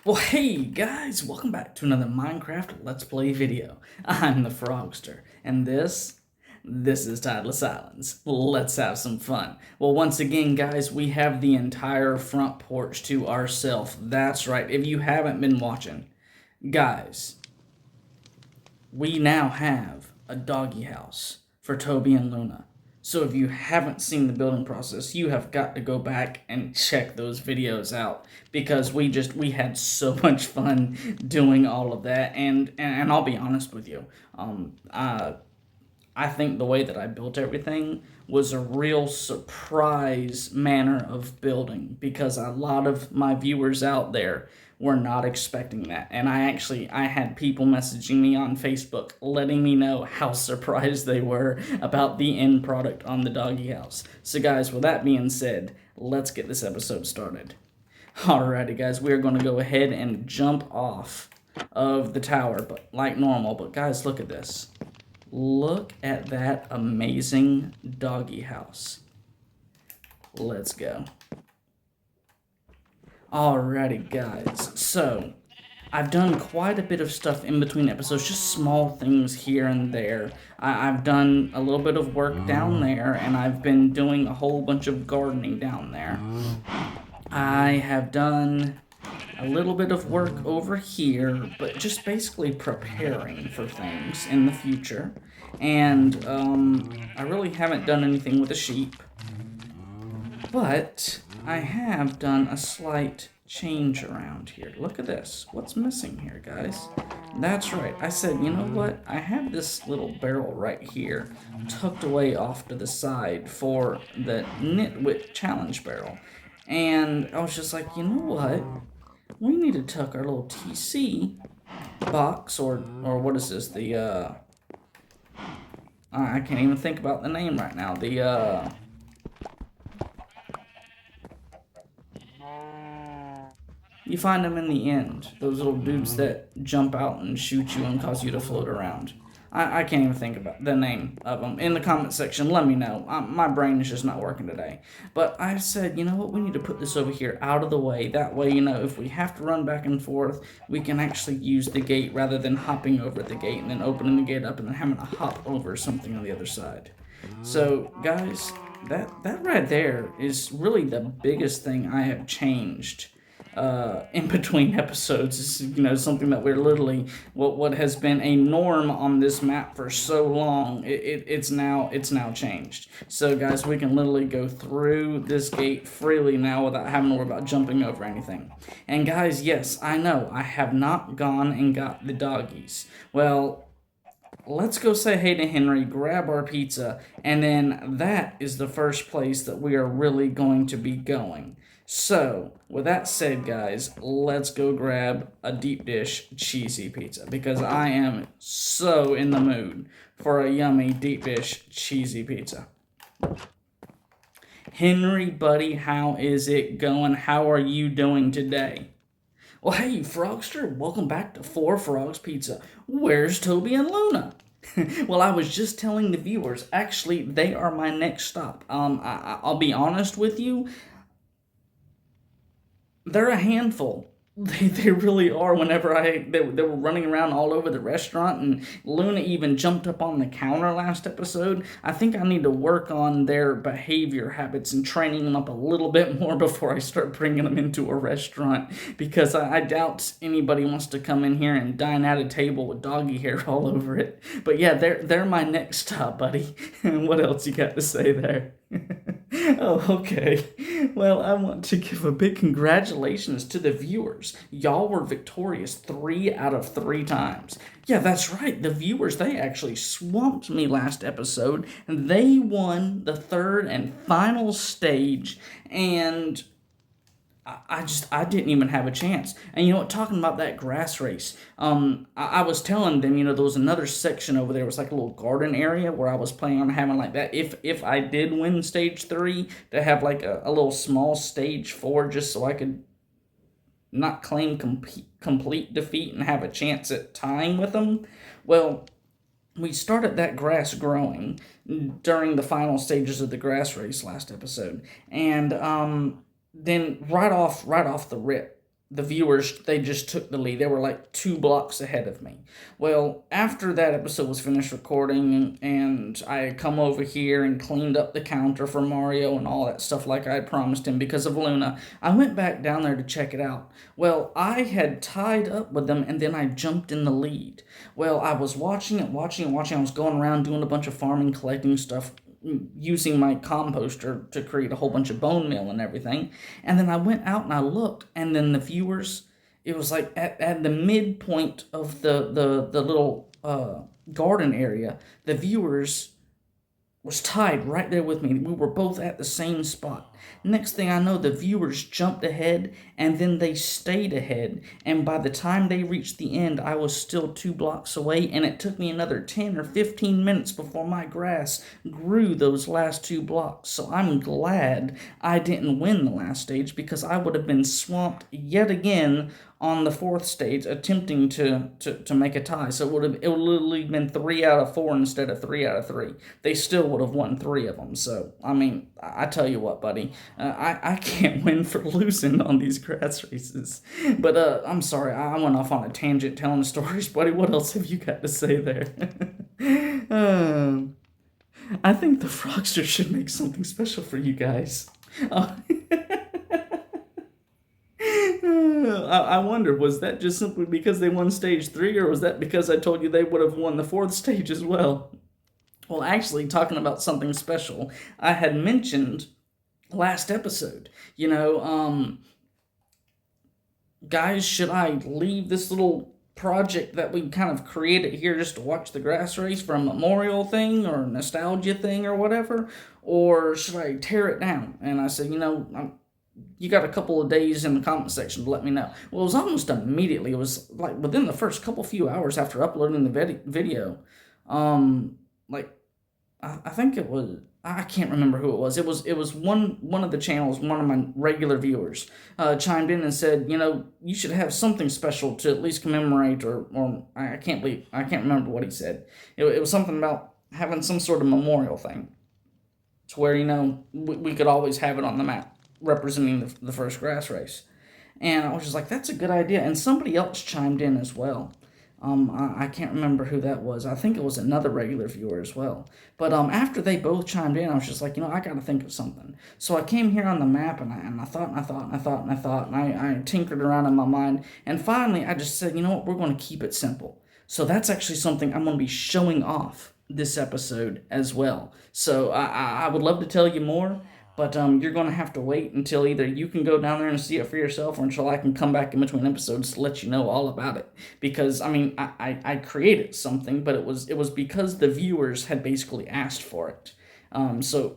Well, hey guys, welcome back to another Minecraft Let's Play video. I'm the Frogster, and this is Tideless Islands. Let's have some fun. Well, once again, guys, we have the entire front porch to ourselves. That's right, if you haven't been watching, guys, we now have a doggy house for Toby and Luna. So if you haven't seen the building process, you have got to go back and check those videos out because we had so much fun doing all of that. And I'll be honest with you, I think the way that I built everything was a real surprise manner of building because a lot of my viewers out there were not expecting that. And I had people messaging me on Facebook letting me know how surprised they were about the end product on the doggy house. So guys, with that being said, let's get this episode started. Alrighty guys, we are going to go ahead and jump off of the tower, but like normal. But guys, look at this. Look at that amazing doggy house. Let's go. Alrighty guys, so I've done quite a bit of stuff in between episodes, just small things here and there. I've done a little bit of work down there, and I've been doing a whole bunch of gardening down there. I have done a little bit of work over here, but just basically preparing for things in the future. And I really haven't done anything with the sheep, but I have done a slight change around here. Look at this. What's missing here, guys? That's right. I said, you know what? I have this little barrel right here tucked away off to the side for the Nitwit Challenge barrel. And I was just like, you know what? We need to tuck our little TC box, or what is this? The, I can't even think about the name right now. The, you find them in the end. Those little dudes that jump out and shoot you and cause you to float around. I can't even think about the name of them. In the comment section, let me know. My brain is just not working today. But I said, you know what? We need to put this over here out of the way. That way, you know, if we have to run back and forth, we can actually use the gate rather than hopping over the gate and then opening the gate up and then having to hop over something on the other side. So, guys, that right there is really the biggest thing I have changed in between episodes. Is, you know, something that we're literally what has been a norm on this map for so long. It's now changed. So guys, we can literally go through this gate freely now without having to worry about jumping over anything. And guys, yes, I know I have not gone and got the doggies. Well, let's go say hey to Henry, grab our pizza, and then that is the first place that we are really going to be going. So, with that said, guys, let's go grab a deep dish cheesy pizza because I am so in the mood for a yummy deep dish cheesy pizza. Henry, buddy, how is it going? How are you doing today? Well, hey, Frogster, welcome back to 4 Frogs Pizza. Where's Toby and Luna? Well, I was just telling the viewers, actually, they are my next stop. I'll be honest with you. They're a handful. They really are. Whenever they were running around all over the restaurant, and Luna even jumped up on the counter last episode. I think I need to work on their behavior habits and training them up a little bit more before I start bringing them into a restaurant, because I doubt anybody wants to come in here and dine at a table with doggy hair all over it. But yeah, they're my next stop, buddy. What else you got to say there? Oh, okay. Well, I want to give a big congratulations to the viewers. Y'all were victorious 3 out of 3 times. Yeah, that's right. The viewers, they actually swamped me last episode, and they won the 3rd and final stage, and I didn't even have a chance. And you know what, talking about that grass race, I was telling them, you know, there was another section over there. It was like a little garden area where I was planning on having like that. If I did win stage 3, to have like a little small stage 4 just so I could not claim complete defeat and have a chance at tying with them. Well, we started that grass growing during the final stages of the grass race last episode. And, then right off the rip, the viewers, they just took the lead. They were like 2 blocks ahead of me. Well, after that episode was finished recording and I had come over here and cleaned up the counter for Mario and all that stuff like I had promised him because of Luna, I went back down there to check it out. Well, I had tied up with them and then I jumped in the lead. Well, I was watching it. I was going around doing a bunch of farming, collecting stuff, using my composter to create a whole bunch of bone meal and everything. And then I went out and I looked, and then the viewers, it was like at the midpoint of the little garden area, the viewers was tied right there with me. We were both at the same spot. Next thing I know, the viewers jumped ahead, and then they stayed ahead. And by the time they reached the end, I was still 2 blocks away, and it took me another 10 or 15 minutes before my grass grew those last 2 blocks. So I'm glad I didn't win the last stage, because I would have been swamped yet again on the 4th stage attempting to make a tie. So it would have literally been 3 out of 4 instead of 3 out of 3. They still would have won 3 of them. So, I mean, I tell you what, buddy, I can't win for losing on these grass races. But I'm sorry, I went off on a tangent telling stories, buddy. What else have you got to say there? I think the Frogster should make something special for you guys. I wonder, was that just simply because they won stage 3, or was that because I told you they would have won the 4th stage as well? Well, actually, talking about something special, I had mentioned last episode, guys, should I leave this little project that we kind of created here just to watch the grass race for a memorial thing or a nostalgia thing or whatever, or should I tear it down? And I said, you got a couple of days in the comment section to let me know. Well, it was almost immediately. It was like within the first few hours after uploading the video. I think it was, I can't remember who it was. It was one of the channels, one of my regular viewers, chimed in and said, you should have something special to at least commemorate, or I can't remember what he said. It was something about having some sort of memorial thing, to where, we could always have it on the map, representing the first grass race. And I was just like, that's a good idea. And somebody else chimed in as well. I can't remember who that was. I think it was another regular viewer as well. But after they both chimed in, I was just like, I got to think of something. So I came here on the map, and I thought, and I tinkered around in my mind. And finally, I just said, we're going to keep it simple. So that's actually something I'm going to be showing off this episode as well. So I would love to tell you more, but you're going to have to wait until either you can go down there and see it for yourself, or until I can come back in between episodes to let you know all about it. Because, I created something, but it was because the viewers had basically asked for it. So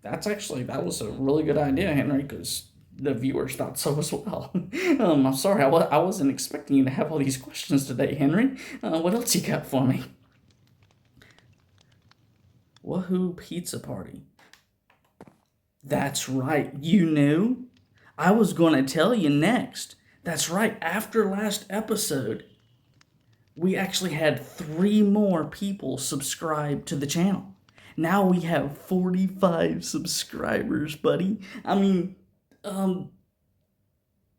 that was a really good idea, Henry, because the viewers thought so as well. I'm sorry, I wasn't expecting you to have all these questions today, Henry. What else you got for me? Woohoo Pizza Party. That's right, you knew? I was going to tell you next. That's right, after last episode, we actually had 3 more people subscribe to the channel. Now we have 45 subscribers, buddy.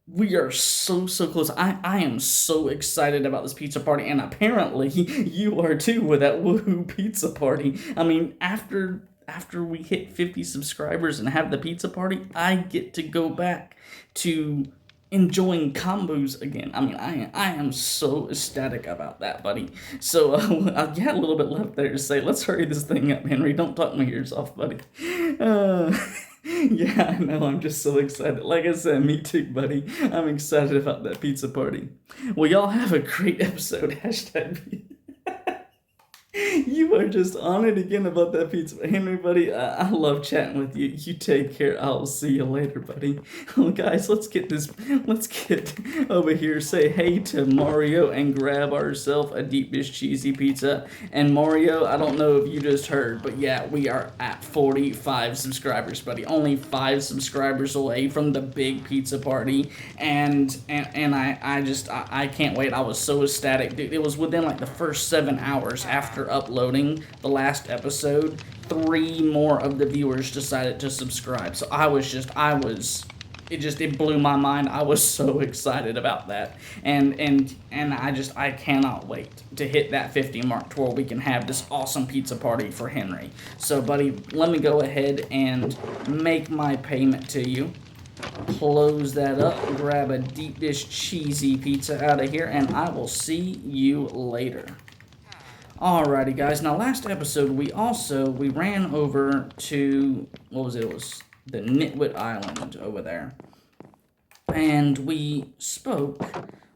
We are so close. I am so excited about this pizza party, and apparently you are too with that Woohoo Pizza Party. After we hit 50 subscribers and have the pizza party, I get to go back to enjoying combos again. I am so ecstatic about that, buddy. So, I got a little bit left there to say. Let's hurry this thing up, Henry. Don't talk my ears off, buddy. Yeah, I know. I'm just so excited. Like I said, me too, buddy. I'm excited about that pizza party. Well, y'all have a great episode. #. You are just on it again about that pizza. Henry, buddy, I love chatting with you. You take care. I'll see you later, buddy. Well, guys, let's get over here, say hey to Mario, and grab ourselves a deep dish cheesy pizza. And Mario, I don't know if you just heard, but yeah, we are at 45 subscribers, buddy. Only 5 subscribers away from the big pizza party. And I can't wait. I was so ecstatic, dude. It was within like the first 7 hours after uploading the last episode, 3 more of the viewers decided to subscribe. So I was it blew my mind. I was so excited about that, and I cannot wait to hit that 50 mark to where we can have this awesome pizza party for Henry. So, buddy, let me go ahead and make my payment to you. Close that up, grab a deep dish cheesy pizza out of here, and I will see you later. Alrighty, guys. Now, last episode we ran over to, what was it? It was the Nitwit Island over there, and we spoke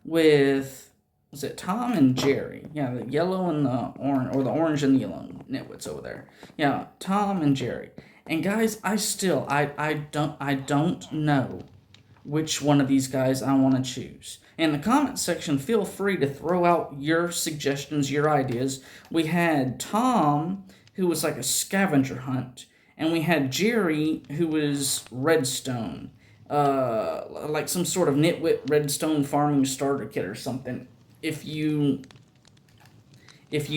with, was it Tom and Jerry? Yeah, the yellow and the orange, or the orange and the yellow Nitwits over there. Yeah, Tom and Jerry. And guys, I don't know which one of these guys I want to choose. In the comment section, feel free to throw out your suggestions, your ideas. We had Tom, who was like a scavenger hunt, and we had Jerry, who was redstone, like some sort of nitwit redstone farming starter kit or something. If you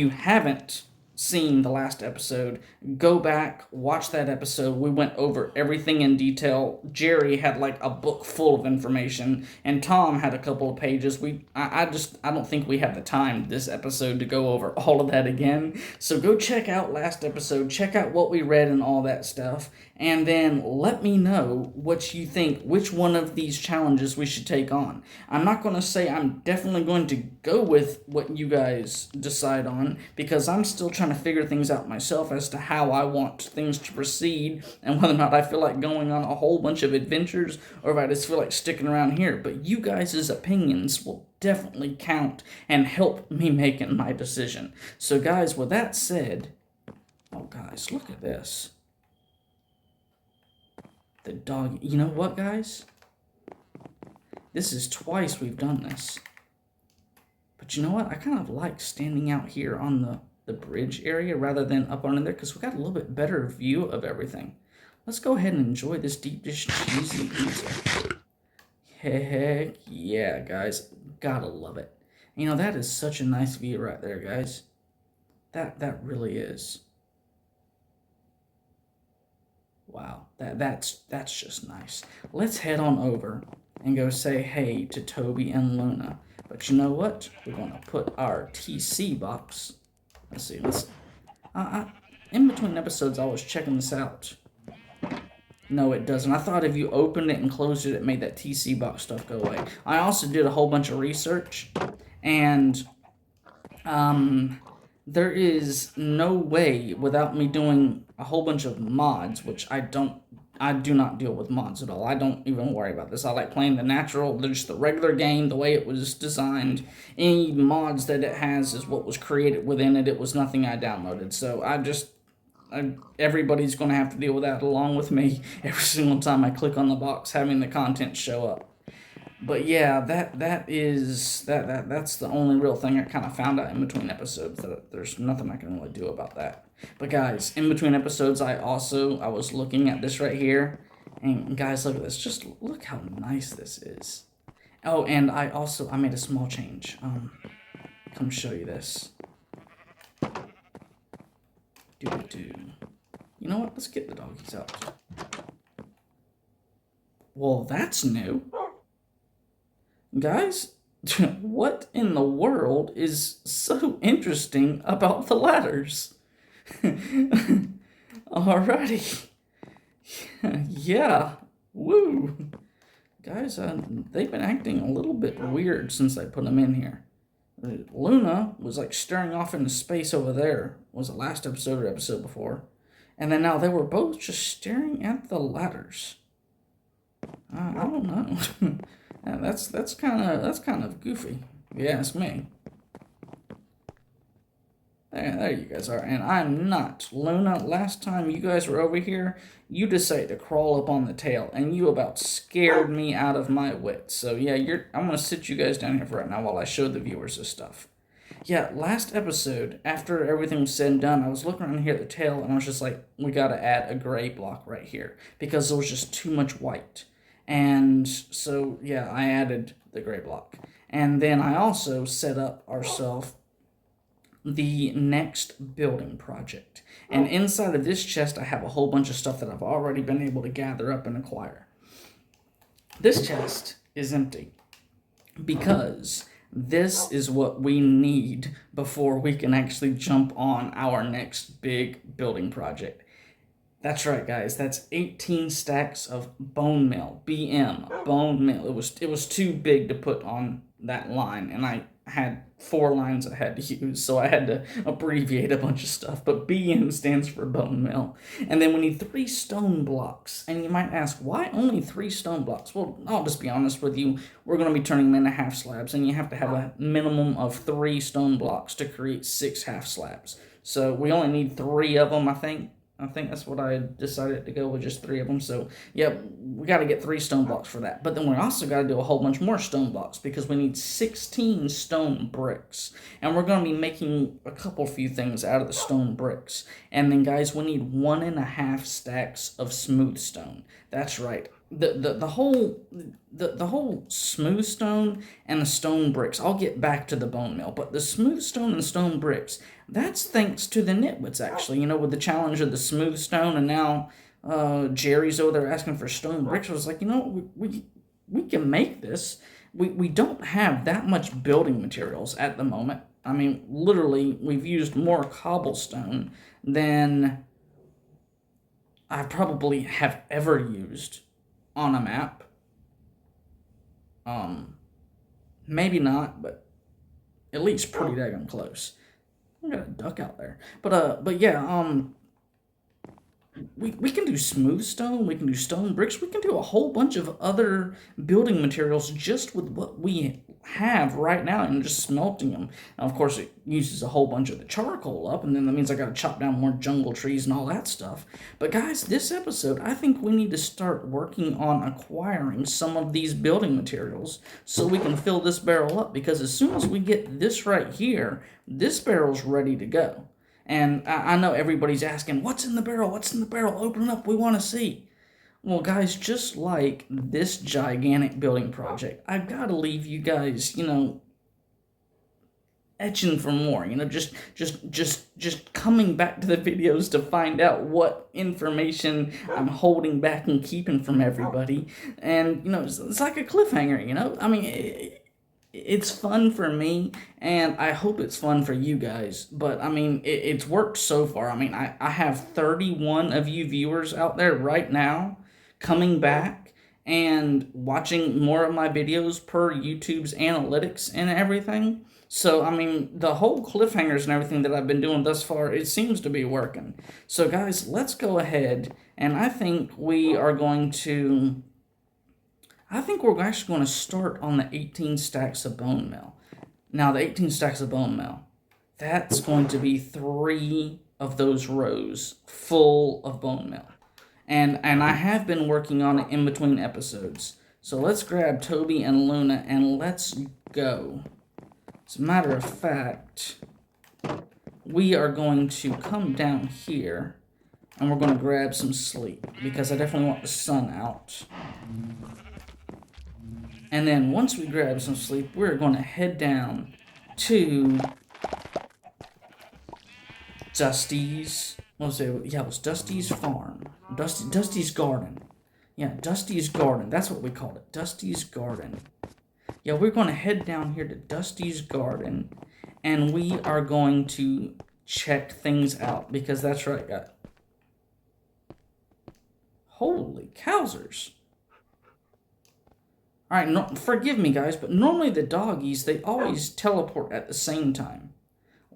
haven't seen the last episode, go back, watch that episode. We went over everything in detail. Jerry had like a book full of information, and Tom had a couple of pages. I don't think we have the time this episode to go over all of that again. So go check out last episode, check out what we read and all that stuff, and then let me know what you think, which one of these challenges we should take on. I'm not going to say I'm definitely going to go with what you guys decide on, because I'm still trying to figure things out myself as to how I want things to proceed, and whether or not I feel like going on a whole bunch of adventures, or if I just feel like sticking around here. But you guys' opinions will definitely count and help me making my decision. So guys, with that said, oh guys, look at this. The dog, you know what, guys? This is twice we've done this. But you know what? I kind of like standing out here on the bridge area rather than up under there, because we got a little bit better view of everything. Let's go ahead and enjoy this deep dish cheesy pizza. Heck yeah, guys. Gotta love it. You know, that is such a nice view right there, guys. That really is. Wow, that's just nice. Let's head on over and go say hey to Toby and Luna. But you know what? We're going to put our TC box. Let's see. In between episodes, I was checking this out. No, it doesn't. I thought if you opened it and closed it, it made that TC box stuff go away. I also did a whole bunch of research, and there is no way without me doing a whole bunch of mods, which I do not deal with mods at all. I don't even worry about this. I like playing just the regular game, the way it was designed. Any mods that it has is what was created within it. It was nothing I downloaded. So everybody's going to have to deal with that along with me every single time I click on the box, having the content show up. But yeah, that's the only real thing I kind of found out in between episodes, that there's nothing I can really do about that. But guys, in between episodes, I was looking at this right here, and guys, look at this. Just look how nice this is. Oh, and I made a small change. Come show you this. You know what? Let's get the doggies out. Well, that's new. Guys, what in the world is so interesting about the ladders? Alrighty. Yeah. Woo. Guys, they've been acting a little bit weird since I put them in here. Luna was like staring off into space over there. Was it last episode or episode before? And then now they were both just staring at the ladders. I don't know. That's kind of goofy, if you ask me. There you guys are, and I'm not. Luna, last time you guys were over here, you decided to crawl up on the tail, and you about scared me out of my wits. So yeah, I'm going to sit you guys down here for right now while I show the viewers this stuff. Yeah, last episode, after everything was said and done, I was looking around here at the tail, and I was just like, we got to add a gray block right here, because there was just too much white. And so, yeah, I added the gray block. And then I also set up ourselves the next building project. And inside of this chest, I have a whole bunch of stuff that I've already been able to gather up and acquire. This chest is empty because this is what we need before we can actually jump on our next big building project. That's right, guys. That's 18 stacks of bone meal, bone meal. It was too big to put on that line, and I had 4 lines I had to use, so I had to abbreviate a bunch of stuff. But BM stands for bone meal. And then we need 3 stone blocks. And you might ask, why only 3 stone blocks? Well, I'll just be honest with you. We're going to be turning them into half slabs, and you have to have a minimum of 3 stone blocks to create 6 half slabs. So we only need 3 of them, I think. I think that's what I decided to go with, just 3 of them. So, yeah, we got to get 3 stone blocks for that. But then we also got to do a whole bunch more stone blocks because we need 16 stone bricks. And we're going to be making a few things out of the stone bricks. And then, guys, we need 1.5 stacks of smooth stone. That's right. The whole smooth stone and the stone bricks, I'll get back to the bone meal, but the smooth stone and stone bricks, that's thanks to the nitwits, actually. You know, with the challenge of the smooth stone, and now Jerry's over there asking for stone bricks. I was like, you know, we can make this. We don't have that much building materials at the moment. I mean, literally, we've used more cobblestone than I probably have ever used on a map. Maybe not, but at least pretty daggone close. I got a duck out there. But yeah, we can do smooth stone, we can do stone bricks, we can do a whole bunch of other building materials just with what we have right now and just smelting them. Now, of course, it uses a whole bunch of the charcoal up, and then that means I gotta chop down more jungle trees and all that stuff. But guys, this episode, I think we need to start working on acquiring some of these building materials so we can fill this barrel up, because as soon as we get this right here, this barrel's ready to go. And I know everybody's asking, what's in the barrel? What's in the barrel? Open it up. We want to see. Well, guys, just like this gigantic building project, I've got to leave you guys, you know, etching for more. You know, just coming back to the videos to find out what information I'm holding back and keeping from everybody. And, you know, it's like a cliffhanger, you know? I mean, it's fun for me, and I hope it's fun for you guys, but I mean, it's worked so far. I mean, I have 31 of you viewers out there right now coming back and watching more of my videos per YouTube's analytics and everything. So, I mean, the whole cliffhangers and everything that I've been doing thus far, it seems to be working. So, guys, let's go ahead, and I think we're actually going to start on the 18 stacks of bone meal. Now, the 18 stacks of bone meal, that's going to be 3 of those rows full of bone meal. And I have been working on it in between episodes. So let's grab Toby and Luna and let's go. As a matter of fact, we are going to come down here and we're going to grab some sleep because I definitely want the sun out. And then once we grab some sleep, we're going to head down to Dusty's. What was it? Yeah, it was Dusty's farm. Dusty's garden. Yeah, Dusty's garden. That's what we called it. Dusty's garden. Yeah, we're going to head down here to Dusty's garden, and we are going to check things out because that's right, guys. Holy cowsers. Alright, no, forgive me, guys, but normally the doggies, they always teleport at the same time.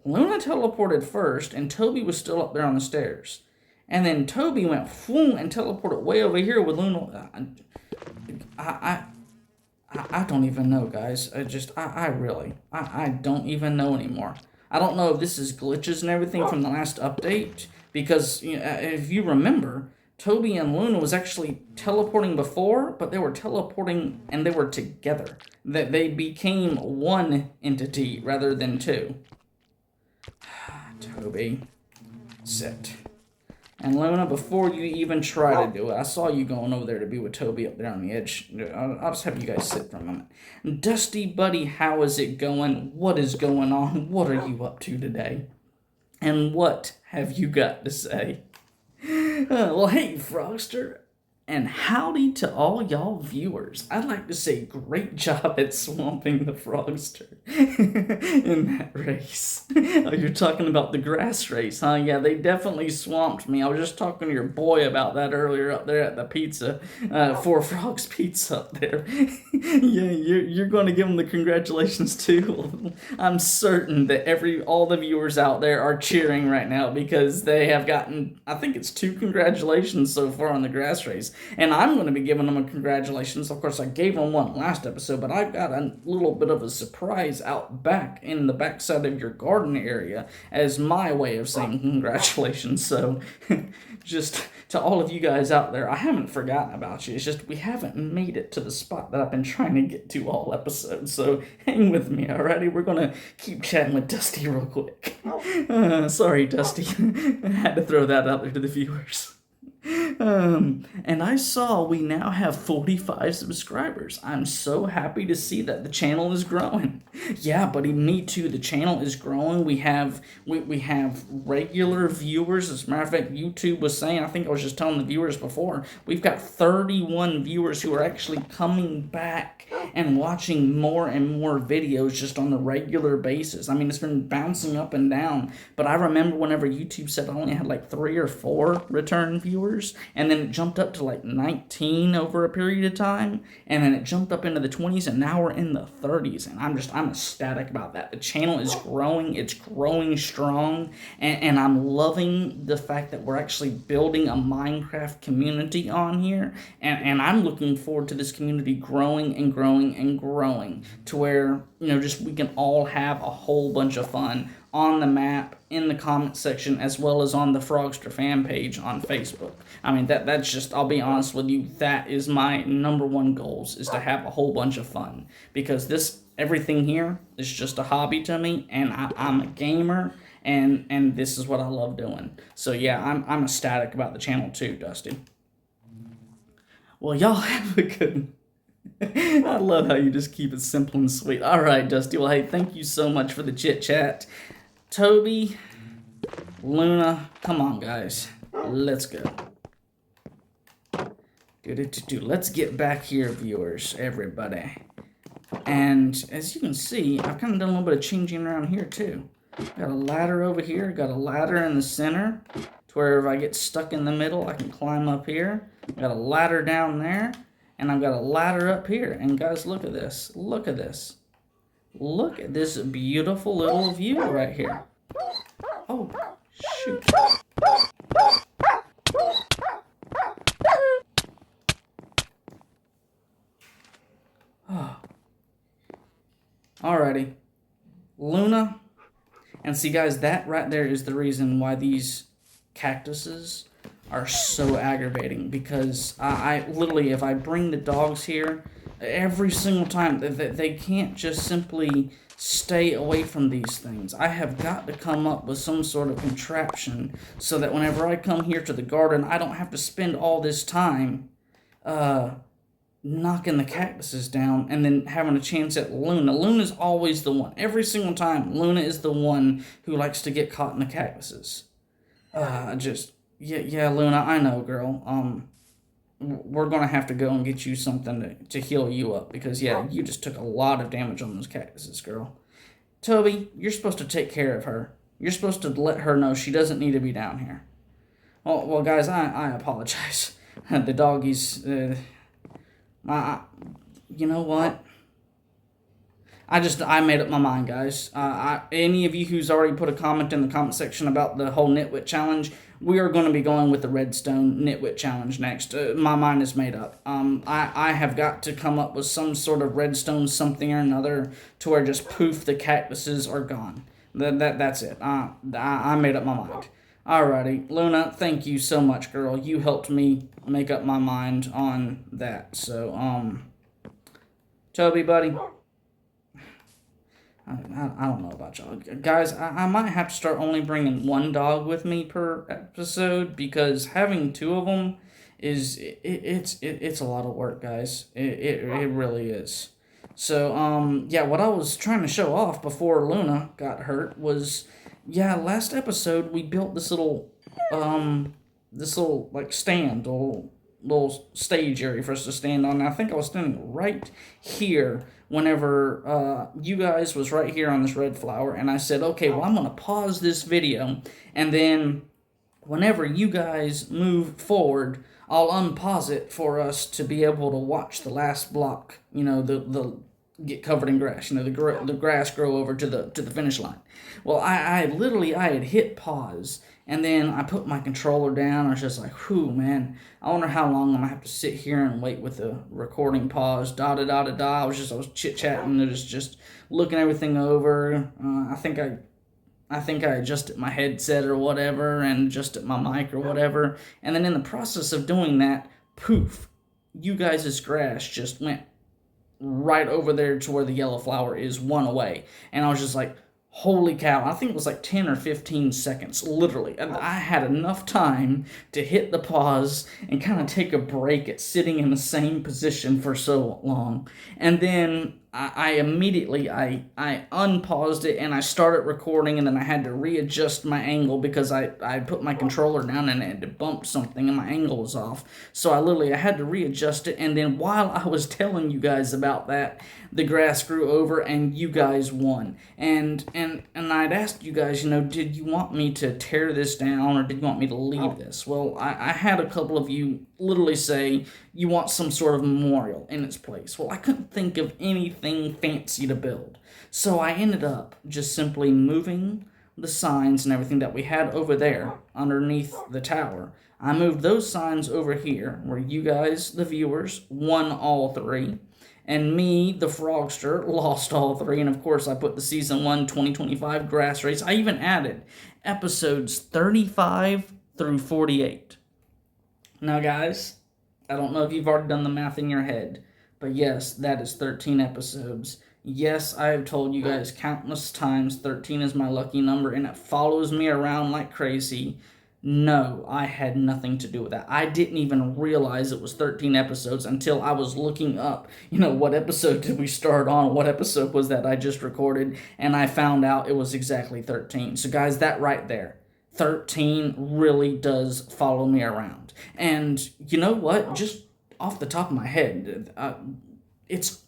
Luna teleported first, and Toby was still up there on the stairs. And then Toby went whoom and teleported way over here with Luna. I don't even know, guys. I don't even know anymore. I don't know if this is glitches and everything from the last update, because you know, if you remember, Toby and Luna was actually teleporting before, but they were teleporting and they were together. That they became one entity rather than 2. Toby, sit. And Luna, before you even try to do it, I saw you going over there to be with Toby up there on the edge. I'll just have you guys sit for a moment. Dusty, buddy, how is it going? What is going on? What are you up to today? And what have you got to say? Well, hey, Frogster. And howdy to all y'all viewers. I'd like to say great job at swamping the frogster in that race. Oh, you're talking about the grass race, huh? Yeah, they definitely swamped me. I was just talking to your boy about that earlier up there at the pizza, Four Frogs Pizza up there. Yeah, you're going to give them the congratulations too. I'm certain that all the viewers out there are cheering right now because they have gotten, I think it's 2 congratulations so far on the grass race. And I'm going to be giving them a congratulations. Of course, I gave them one last episode, but I've got a little bit of a surprise out back in the backside of your garden area as my way of saying congratulations. So just to all of you guys out there, I haven't forgotten about you. It's just we haven't made it to the spot that I've been trying to get to all episodes. So hang with me, alrighty? We're going to keep chatting with Dusty real quick. Sorry, Dusty. I had to throw that out there to the viewers. And I saw we now have 45 subscribers. I'm so happy to see that the channel is growing. Yeah, buddy, me too. The channel is growing. We have regular viewers. As a matter of fact, YouTube was saying, I think I was just telling the viewers before, we've got 31 viewers who are actually coming back and watching more and more videos just on a regular basis. I mean, it's been bouncing up and down, but I remember whenever YouTube said I only had like 3 or 4 return viewers, and then it jumped up to like 19 over a period of time, and then it jumped up into the 20s, and now we're in the 30s, and I'm ecstatic about that. The channel is growing, it's growing strong, and I'm loving the fact that we're actually building a Minecraft community on here, and I'm looking forward to this community growing and growing and growing to where, you know, just we can all have a whole bunch of fun on the map, in the comment section, as well as on the Frogster fan page on Facebook. I mean, that's just, I'll be honest with you, that is my #1 goals, is to have a whole bunch of fun. Because everything here is just a hobby to me, and I'm a gamer, and this is what I love doing. So yeah, I'm ecstatic about the channel too, Dusty. Well, y'all have a good I love how you just keep it simple and sweet. All right, Dusty. Well, hey, thank you so much for the chit-chat. Toby, Luna, come on, guys. Let's go. Let's get back here, viewers, everybody. And as you can see, I've kind of done a little bit of changing around here, too. Got a ladder over here. Got a ladder in the center to where if I get stuck in the middle, I can climb up here. Got a ladder down there. And I've got a ladder up here. And guys, look at this. Look at this. Look at this beautiful little view right here. Oh, shoot. Oh. Alrighty. Luna. And see, guys, that right there is the reason why these cactuses are so aggravating, because I literally, if I bring the dogs here, every single time, they can't just simply stay away from these things. I have got to come up with some sort of contraption so that whenever I come here to the garden, I don't have to spend all this time knocking the cactuses down and then having a chance at Luna. Luna's always the one. Every single time, Luna is the one who likes to get caught in the cactuses. Yeah, Luna, I know, girl. We're gonna have to go and get you something to heal you up, because, yeah, you just took a lot of damage on those cactuses, girl. Toby, you're supposed to take care of her. You're supposed to let her know she doesn't need to be down here. Well, guys, I apologize. The doggies, you know what? I made up my mind, guys. Any of you who's already put a comment in the comment section about the whole Nitwit challenge, we are going to be going with the Redstone Nitwit challenge next. My mind is made up. I have got to come up with some sort of redstone something or another to where just poof, the cactuses are gone. That's it. I made up my mind. Alrighty, Luna, thank you so much, girl. You helped me make up my mind on that. So, Toby, buddy, I don't know about y'all. Guys, I might have to start only bringing 1 dog with me per episode, because having 2 of them it's a lot of work, guys. It really is. So, yeah, what I was trying to show off before Luna got hurt was, yeah, last episode we built this little like, stand, or little stage area for us to stand on. And I think I was standing right here whenever you guys was right here on this red flower, and I said, okay, well, I'm going to pause this video, and then whenever you guys move forward, I'll unpause it for us to be able to watch the last block, the get covered in grass, the grass grow over to the finish line. Well, I had hit pause, and then I put my controller down. I was just like, whew, man, I wonder how long I'm gonna have to sit here and wait with the recording pause. Da da da da da. I was chit chatting, just looking everything over. I think I adjusted my headset or whatever, and adjusted my mic or whatever. And then in the process of doing that, poof, you guys' grass just went right over there to where the yellow flower is, one away. And I was just like, holy cow. I think it was like 10 or 15 seconds, literally. And I had enough time to hit the pause and kind of take a break at sitting in the same position for so long. And then I immediately unpaused it and I started recording, and then I had to readjust my angle because I put my controller down and it had bumped something and my angle was off. So I had to readjust it, and then while I was telling you guys about that, the grass grew over and you guys won. And I'd asked you guys, did you want me to tear this down or did you want me to leave this? Well, I had a couple of you literally say you want some sort of memorial in its place. Well, I couldn't think of anything fancy to build. So I ended up just simply moving the signs and everything that we had over there underneath the tower. I moved those signs over here where you guys, the viewers, won all three. And me, the Frogster, lost all three. And of course, I put the Season 1 2025 grass race. I even added episodes 35 through 48. Now, guys, I don't know if you've already done the math in your head, but yes, that is 13 episodes. Yes, I have told you guys countless times 13 is my lucky number, and it follows me around like crazy. No, I had nothing to do with that. I didn't even realize it was 13 episodes until I was looking up, what episode did we start on? What episode was that I just recorded? And I found out it was exactly 13. So guys, that right there, 13 really does follow me around. And you know what? Just off the top of my head, it's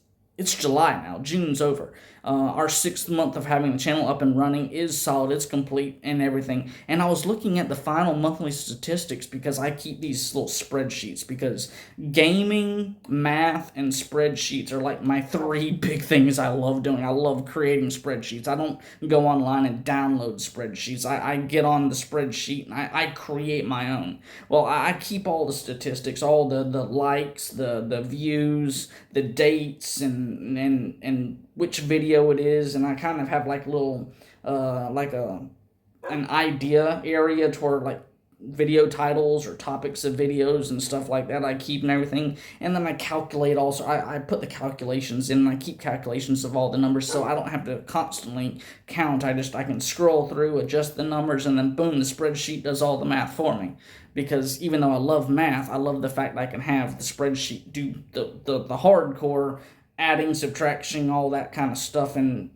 July now. June's over. Our 6th month of having the channel up and running is solid. It's complete and everything. And I was looking at the final monthly statistics because I keep these little spreadsheets because gaming, math, and spreadsheets are like my 3 big things I love doing. I love creating spreadsheets. I don't go online and download spreadsheets. I get on the spreadsheet and I create my own. Well, I keep all the statistics, all the likes, the views, the dates, and which video it is, and I kind of have like little an idea area to where like video titles or topics of videos and stuff like that I keep and everything. And then I calculate also. I put the calculations in and I keep calculations of all the numbers so I don't have to constantly count. I can scroll through, adjust the numbers, and then boom, the spreadsheet does all the math for me. Because even though I love math, I love the fact that I can have the spreadsheet do the hardcore adding, subtraction, all that kind of stuff, and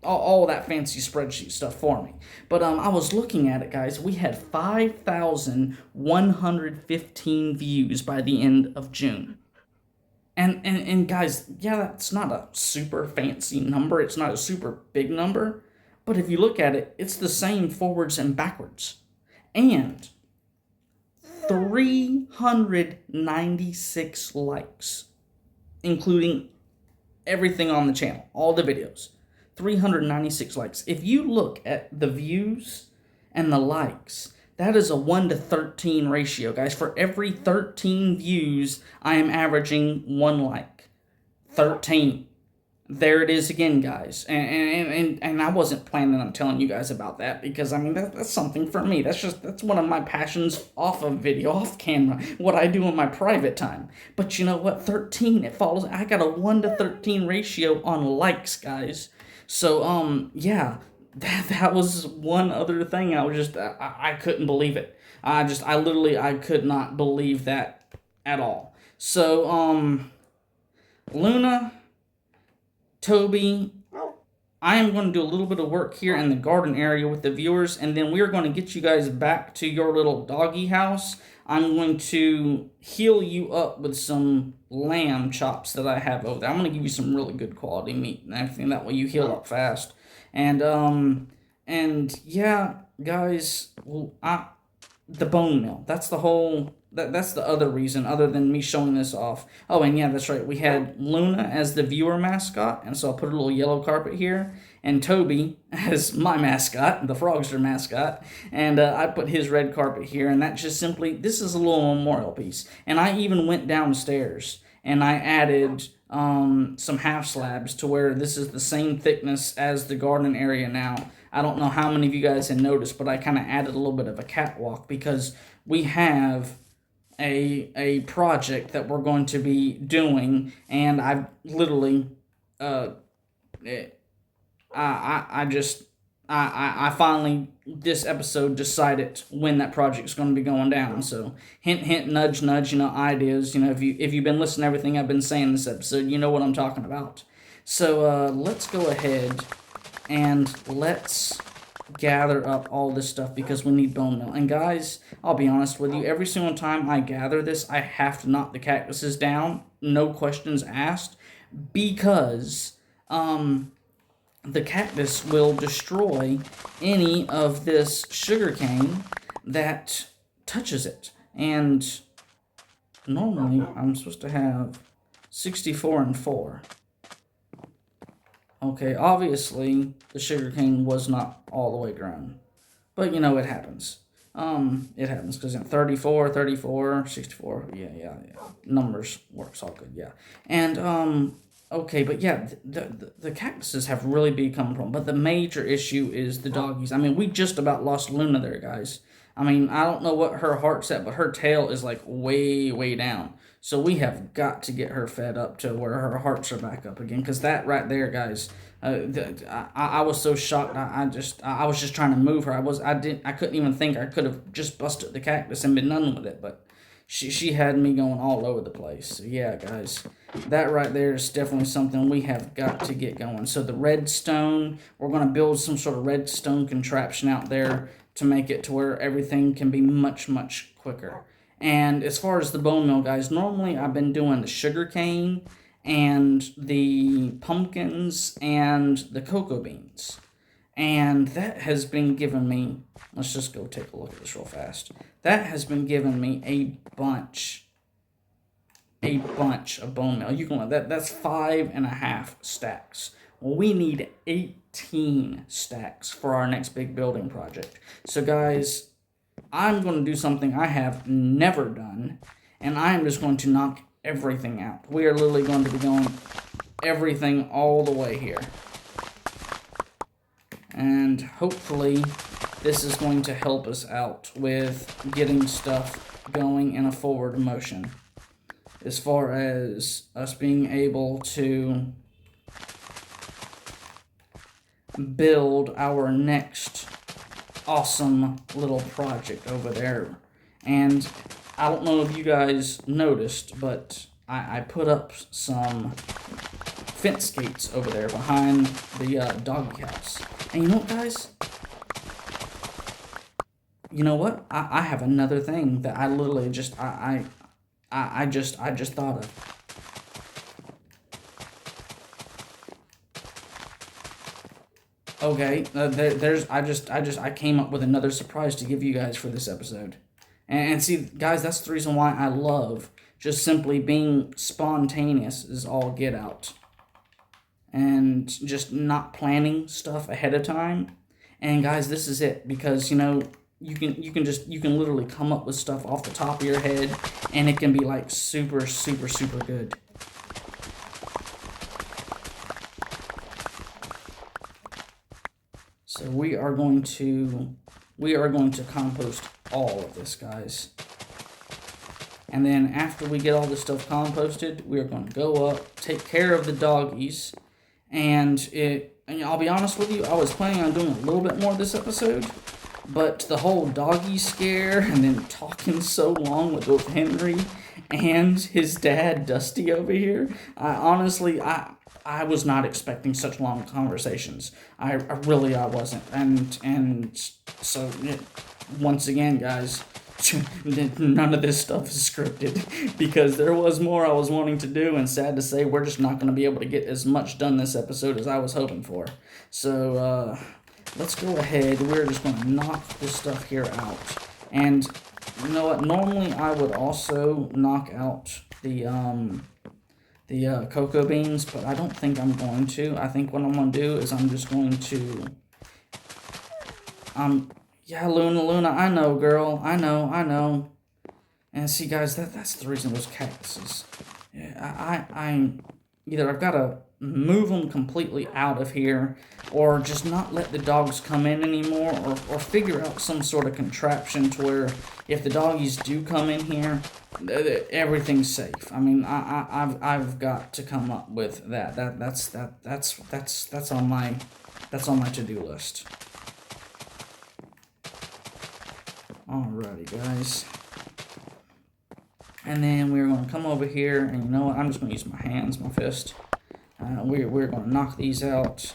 all that fancy spreadsheet stuff for me. But I was looking at it, guys. We had 5,115 views by the end of June. And guys, yeah, that's not a super fancy number. It's not a super big number. But if you look at it, it's the same forwards and backwards. And 396 likes, including everything on the channel, all the videos. 396 likes. If you look at the views and the likes, that is a 1 to 13 ratio, guys. For every 13 views, I am averaging 1 like. 13. There it is again, guys. And I wasn't planning on telling you guys about that because, I mean, that's something for me. That's one of my passions off of video, off camera, what I do in my private time. But you know what? 13, it follows. I got a 1 to 13 ratio on likes, guys. So, yeah, that was one other thing. I couldn't believe it. I could not believe that at all. So, Luna, Toby, I am going to do a little bit of work here in the garden area with the viewers, and then we are going to get you guys back to your little doggy house. I'm going to heal you up with some lamb chops that I have over there. I'm going to give you some really good quality meat and everything. That way you heal up fast. And yeah, guys, well, the bone meal. That's the whole. That's the other reason, other than me showing this off. Oh, and yeah, that's right. We had Luna as the viewer mascot, and so I'll put a little yellow carpet here, and Toby as my mascot, the Frogster mascot, and I put his red carpet here, and that just simply, this is a little memorial piece. And I even went downstairs, and I added some half slabs to where this is the same thickness as the garden area now. I don't know how many of you guys have noticed, but I kind of added a little bit of a catwalk because we have a project that we're going to be doing, and I've literally I finally this episode decided when that project's going to be going down. So hint hint, nudge nudge, ideas, if you've been listening to everything I've been saying this episode, you know what I'm talking about. So let's go ahead and let's gather up all this stuff because we need bone meal. And guys, I'll be honest with you, every single time I gather this, I have to knock the cactuses down, no questions asked, because the cactus will destroy any of this sugarcane that touches it. And normally I'm supposed to have 64 and 4. Okay, obviously, the sugarcane was not all the way grown. But, it happens. It happens, because 34, 34, 64, yeah. Numbers works all good, yeah. And, okay, but yeah, the cactuses have really become a problem. But the major issue is the doggies. I mean, we just about lost Luna there, guys. I mean, I don't know what her heart's at, but her tail is, like, way, way down. So we have got to get her fed up to where her hearts are back up again. Because that right there, guys, I was so shocked. I was just trying to move her. I couldn't even think I could have just busted the cactus and been done with it. But she had me going all over the place. So yeah, guys, that right there is definitely something we have got to get going. So the redstone, we're going to build some sort of redstone contraption out there to make it to where everything can be much, much quicker. And as far as the bone meal, guys, normally I've been doing the sugar cane and the pumpkins and the cocoa beans. And that has been giving me, let's just go take a look at this real fast. That has been giving me a bunch of bone meal. You can that's 5.5 stacks. Well, we need 18 stacks for our next big building project. So guys, I'm going to do something I have never done, and I am just going to knock everything out. We are literally going to be going everything all the way here. And hopefully this is going to help us out with getting stuff going in a forward motion. As far as us being able to build our next awesome little project over there. And I don't know if you guys noticed, but I put up some fence gates over there behind the doggy house. And you know what, guys? You know what? I have another thing that I literally just I just thought of. Okay, I came up with another surprise to give you guys for this episode. And see, guys, that's the reason why I love just simply being spontaneous is all get out. And just not planning stuff ahead of time. And guys, this is it, because you can literally come up with stuff off the top of your head, and it can be like super, super, super good. So we are going to compost all of this, guys. And then after we get all this stuff composted, we are going to go up, take care of the doggies, and I'll be honest with you, I was planning on doing a little bit more this episode, but the whole doggy scare and then talking so long with both Henry and his dad Dusty over here, I I was not expecting such long conversations. I really I wasn't. And so once again, guys, none of this stuff is scripted because there was more I was wanting to do, and sad to say, we're just not going to be able to get as much done this episode as I was hoping for. So let's go ahead. We're just going to knock this stuff here out. And you know what? Normally I would also knock out the cocoa beans, but I don't think I'm going to. I think what I'm going to do is I'm just going to, yeah, Luna, I know, girl, I know. And see, guys, that's the reason those cactuses. Yeah, I either I've got to move them completely out of here, or just not let the dogs come in anymore, or figure out some sort of contraption to where if the doggies do come in here, everything's safe. I mean, I've got to come up with that. That's on my to-do list. Alrighty, guys. And then we're going to come over here, and you know what? I'm just going to use my hands, my fist. We're going to knock these out,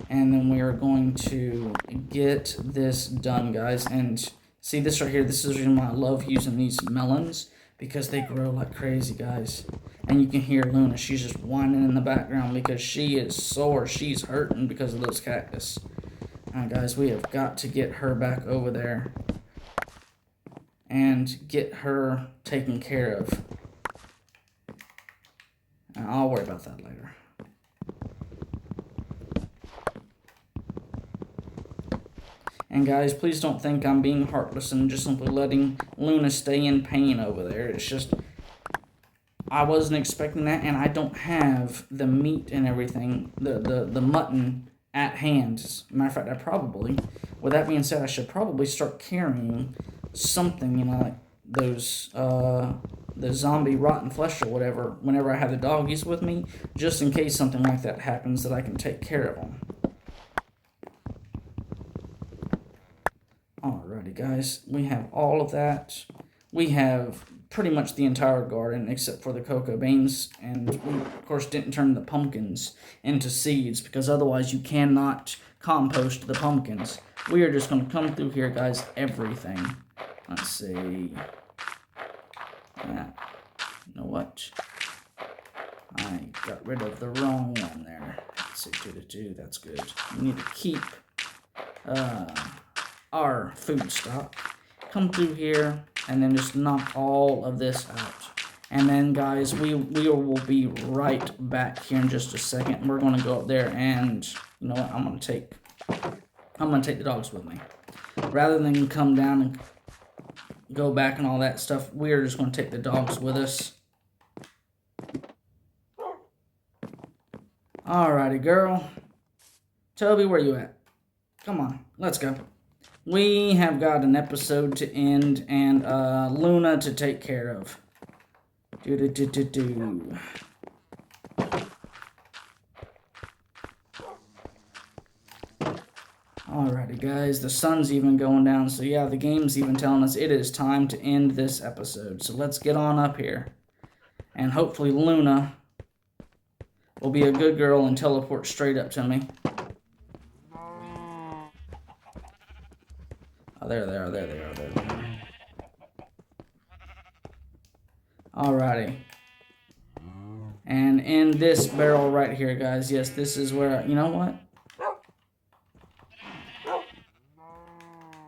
and then we are going to get this done, guys. And see this right here? This is the reason why I love using these melons, because they grow like crazy, guys. And you can hear Luna. She's just whining in the background because she is sore. She's hurting because of those cactus. Alright, guys, we have got to get her back over there and get her taken care of. I'll worry about that later. And guys, please don't think I'm being heartless and just simply letting Luna stay in pain over there. It's just, I wasn't expecting that, and I don't have the meat and everything, the mutton at hand. As a matter of fact, I probably, with that being said, I should probably start carrying something, you know, like those, the zombie rotten flesh or whatever, whenever I have the doggies with me, just in case something like that happens, that I can take care of them. Alrighty, guys, we have all of that. We have pretty much the entire garden except for the cocoa beans, and we, of course, didn't turn the pumpkins into seeds because otherwise you cannot compost the pumpkins. We are just going to come through here, guys, everything. Let's see. Yeah. You know what? I got rid of the wrong one there. Let's see, 2 to 2, that's good. We need to keep our food stock. Come through here and then just knock all of this out. And then, guys, we will be right back here in just a second. We're going to go up there and, you know what, I'm going to take the dogs with me. Rather than come down and go back and all that stuff, we're just going to take the dogs with us. Alrighty, girl. Toby, where you at? Come on, let's go. We have got an episode to end and Luna to take care of. Alrighty, guys, the sun's even going down, so yeah, the game's even telling us it is time to end this episode. So let's get on up here. And hopefully Luna will be a good girl and teleport straight up to me. Oh, there they are. Alrighty. And in this barrel right here, guys, yes, this is where, you know what?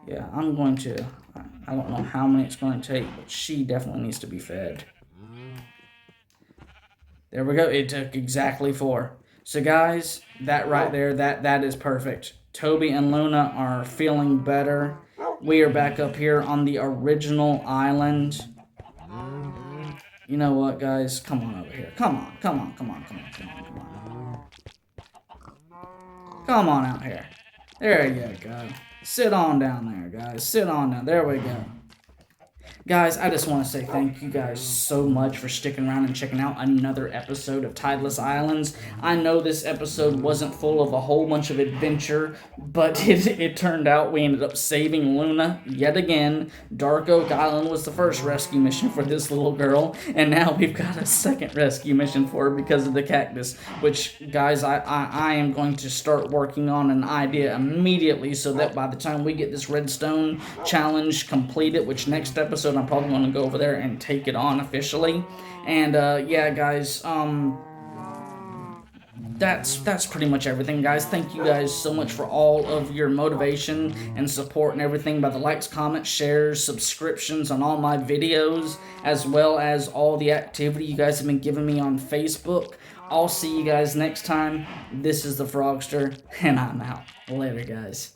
Yeah, I'm going to, I don't know how many it's going to take, but she definitely needs to be fed. There we go. It took exactly 4. So, guys, that right there, that is perfect. Toby and Luna are feeling better. We are back up here on the original island. You know what, guys? Come on over here. Come on. Come on out here. There you go. Sit on down there, guys. Sit on down. There we go. Guys, I just want to say thank you guys so much for sticking around and checking out another episode of Tideless Islands. I know this episode wasn't full of a whole bunch of adventure, but it turned out we ended up saving Luna yet again. Dark Oak Island was the first rescue mission for this little girl, and now we've got a second rescue mission for her because of the cactus, which, guys, I am going to start working on an idea immediately so that by the time we get this redstone challenge completed, which next episode I'm probably going to go over there and take it on officially. And yeah, guys, that's pretty much everything, guys. Thank you guys so much for all of your motivation and support and everything by the likes, comments, shares, subscriptions on all my videos, as well as all the activity you guys have been giving me on Facebook. I'll see you guys next time. This is the Frogster, and I'm out. Later, guys.